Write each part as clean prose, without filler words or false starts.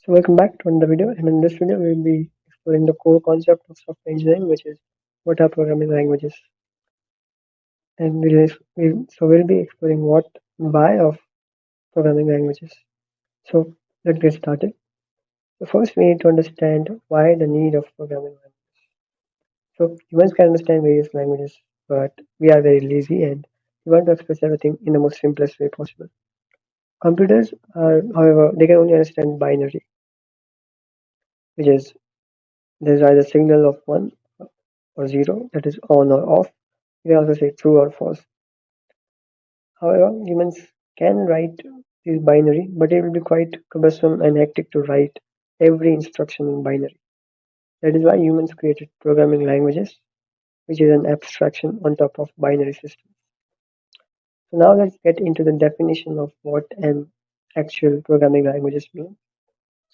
So welcome back to another video, and in this video we will be exploring the core concept of software engineering, which is what are programming languages, and we'll be exploring what why of programming languages. So let's get started. So first we need to understand why the need of programming language. So humans can understand various languages, but we are very lazy and we want to express everything in the most simplest way possible. Computers are, however, they can only understand binary, which is there's either signal of one or zero, that is on or off. You can also say true or false. However, humans can write this binary, but it will be quite cumbersome and hectic to write every instruction in binary. That is why humans created programming languages, which is an abstraction on top of binary systems. So now let's get into the definition of what an actual programming languages mean.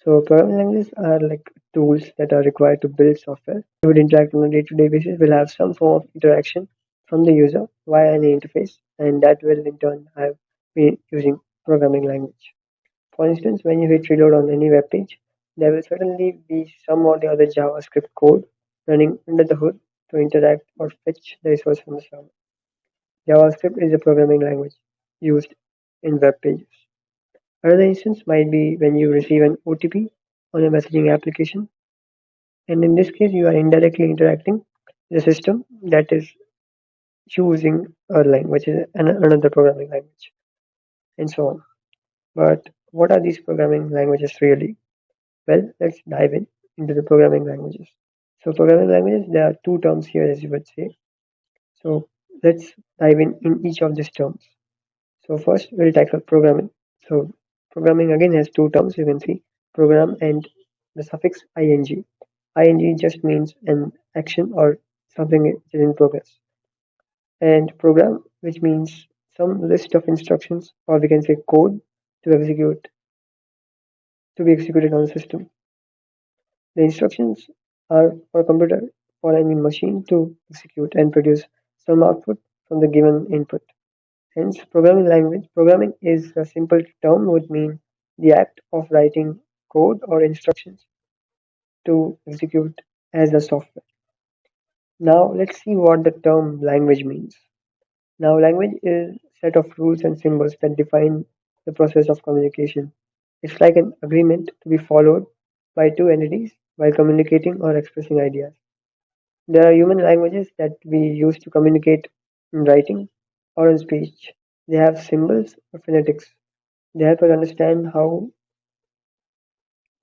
So programming languages are like tools that are required to build software. You would interact on a day-to-day basis will have some form of interaction from the user via an interface, and that will in turn have be using programming language. For instance, when you hit reload on any web page, there will certainly be some or the other JavaScript code running under the hood to interact or fetch the resource from the server. JavaScript is a programming language used in web pages. Another instance might be when you receive an OTP on a messaging application, and in this case, you are indirectly interacting with a system that is using Erlang, which is another programming language, and so on. But what are these programming languages really? Well, let's dive into the programming languages. So, programming languages, there are two terms here, as you would say. So, let's dive in each of these terms. So, first, we'll tackle programming. So, programming again has two terms, you can see program and the suffix ing. Ing just means an action or something is in progress. And program, which means some list of instructions, or we can say code to execute to be executed on the system. The instructions are for a computer or any machine to execute and produce some output from the given input. Hence, programming is a simple term would mean the act of writing code or instructions to execute as a software. Now, let's see what the term language means. Now, language is a set of rules and symbols that define the process of communication. It's like an agreement to be followed by two entities while communicating or expressing ideas. There are human languages that we use to communicate in writing or in speech. They have symbols or phonetics. They help us understand how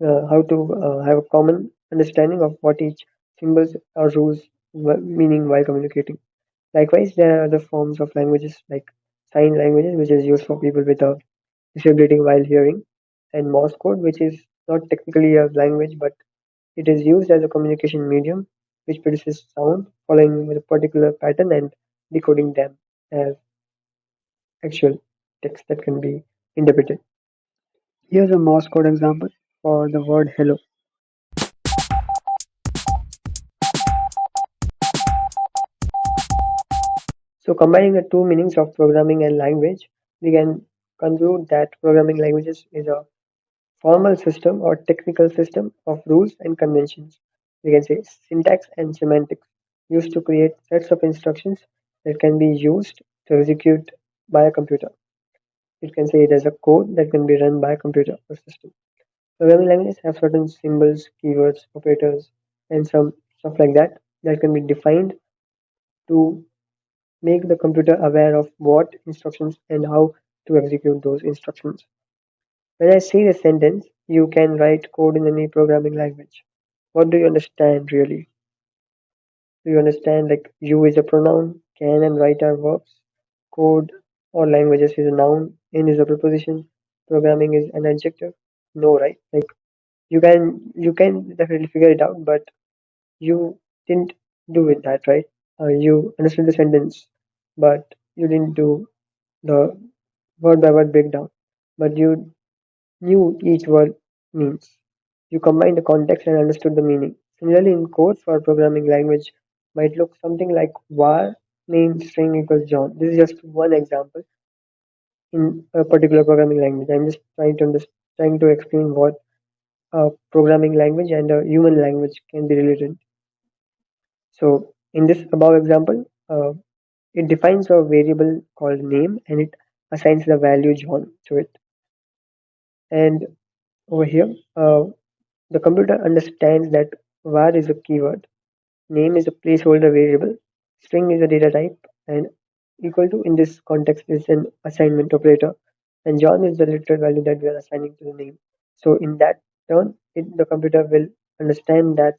to have a common understanding of what each symbols or rules meaning while communicating. Likewise, there are other forms of languages like sign languages, which is used for people with a disability while hearing, and Morse code, which is not technically a language, but it is used as a communication medium which produces sound following with a particular pattern and decoding them as actual text that can be interpreted. Here's a Morse code example for the word hello. So combining the two meanings of programming and language, we can conclude that programming languages is a formal system or technical system of rules and conventions. We can say syntax and semantics used to create sets of instructions that can be used to execute by a computer. You can say it as a code that can be run by a computer or system. Programming languages have certain symbols, keywords, operators, and some stuff like that that can be defined to make the computer aware of what instructions and how to execute those instructions. When I say the sentence, you can write code in any programming language. What do you understand really? Do you understand like you is a pronoun, can and write are verbs, code or languages is a noun, in is a preposition, programming is an adjective? No, right? Like you can definitely figure it out, but you didn't do it that right. You understood the sentence, but you didn't do the word by word breakdown. But you knew each word means. You combined the context and understood the meaning. Similarly, in code for programming language might look something like var name string equals John. This is just one example in a particular programming language. I'm just trying to explain what a programming language and a human language can be related. So in this above example, it defines a variable called name and it assigns the value John to it. And over here, the computer understands that var is a keyword, name is a placeholder variable, string is a data type, and equal to in this context is an assignment operator, and John is the literal value that we are assigning to the name. So in that turn, the computer will understand that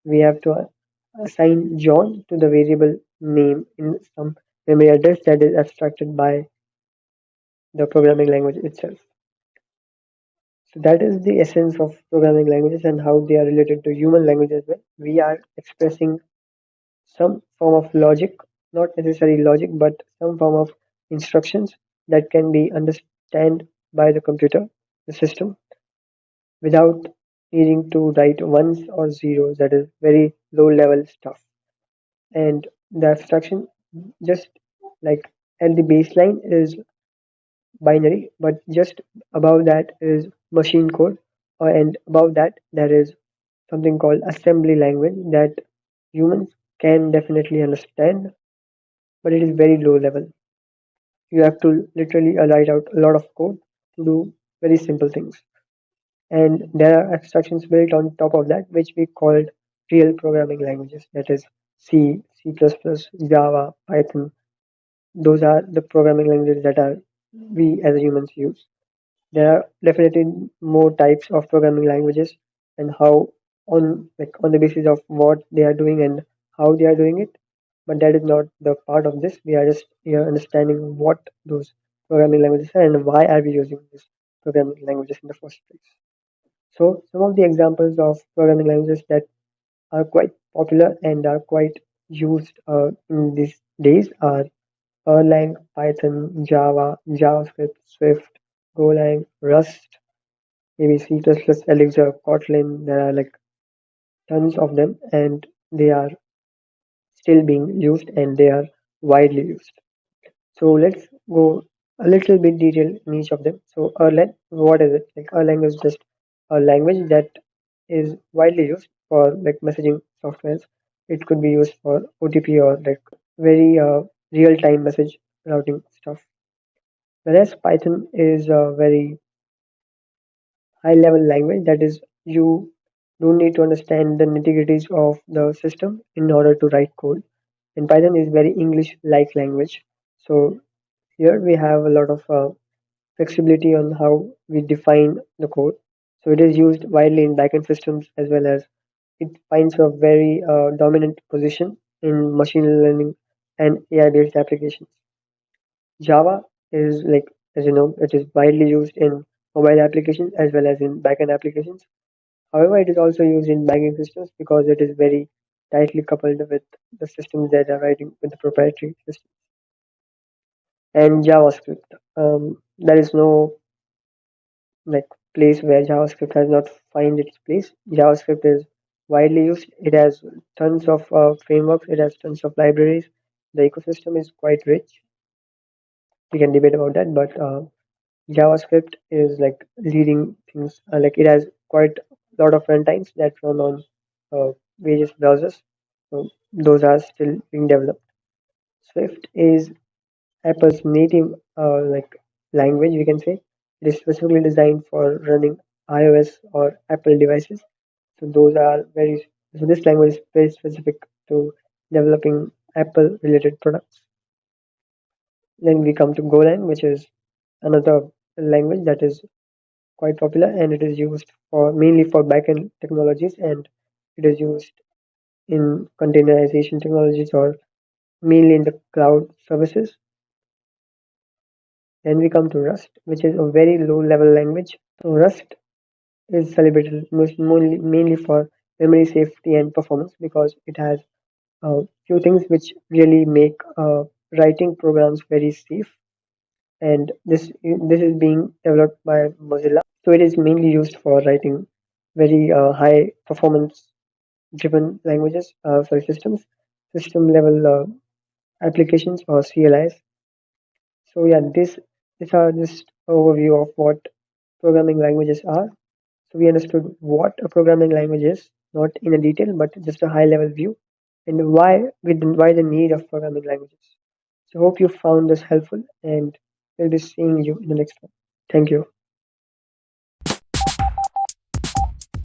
we have to assign John to the variable name in some memory address that is abstracted by the programming language itself. So that is the essence of programming languages and how they are related to human language as well. We are expressing some form of logic, not necessarily logic, but some form of instructions that can be understood by the computer, the system, without needing to write ones or zeros. That is very low level stuff. And the abstraction just like at the baseline is binary, but just above that is machine code, and above that there is something called assembly language that humans can definitely understand, but it is very low level. You have to literally write out a lot of code to do very simple things. And there are abstractions built on top of that, which we called real programming languages. That is C, C++, Java, Python. Those are the programming languages that are we as humans use. There are definitely more types of programming languages and how on the basis of what they are doing and how they are doing it. But that is not the part of this. We are just here understanding what those programming languages are and why are we using these programming languages in the first place. So some of the examples of programming languages that are quite popular and are quite used in these days are Erlang, Python, Java, JavaScript, Swift, Golang, Rust, maybe C++, Elixir, Kotlin. There are like tons of them, and they are still being used and they are widely used. So let's go a little bit detail in each of them. So Erlang, what is it? Like Erlang is just a language that is widely used for like messaging softwares. It could be used for OTP or like very real-time message routing stuff. Whereas Python is a very high level language, that is you don't need to understand the nitty-gritties of the system in order to write code. And Python is very English like language. So here we have a lot of flexibility on how we define the code. So it is used widely in backend systems as well as it finds a very dominant position in machine learning and AI based applications. Java is like, as you know, it is widely used in mobile applications as well as in backend applications. However, it is also used in banking systems because it is very tightly coupled with the systems that are writing with the proprietary system. And JavaScript. There is no like place where JavaScript has not find its place. JavaScript is widely used. It has tons of frameworks. It has tons of libraries. The ecosystem is quite rich. We can debate about that, but JavaScript is like leading things. Like it has quite a lot of runtimes that run on various browsers. So those are still being developed. Swift is Apple's native like language. We can say it is specifically designed for running iOS or Apple devices. So those are very. So this language is very specific to developing Apple related products. Then we come to Golang, which is another language that is quite popular and it is used for mainly for backend technologies and it is used in containerization technologies or mainly in the cloud services. Then we come to Rust, which is a very low level language. So Rust is celebrated mainly for memory safety and performance because it has a few things which really make writing programs very safe. And this is being developed by Mozilla. So it is mainly used for writing very high performance driven languages, sorry, system level applications or CLIs. So yeah, these are just overview of what programming languages are. So we understood what a programming language is, not in a detail, but just a high level view, and why the need of programming languages. So hope you found this helpful, and we'll be seeing you in the next one. Thank you.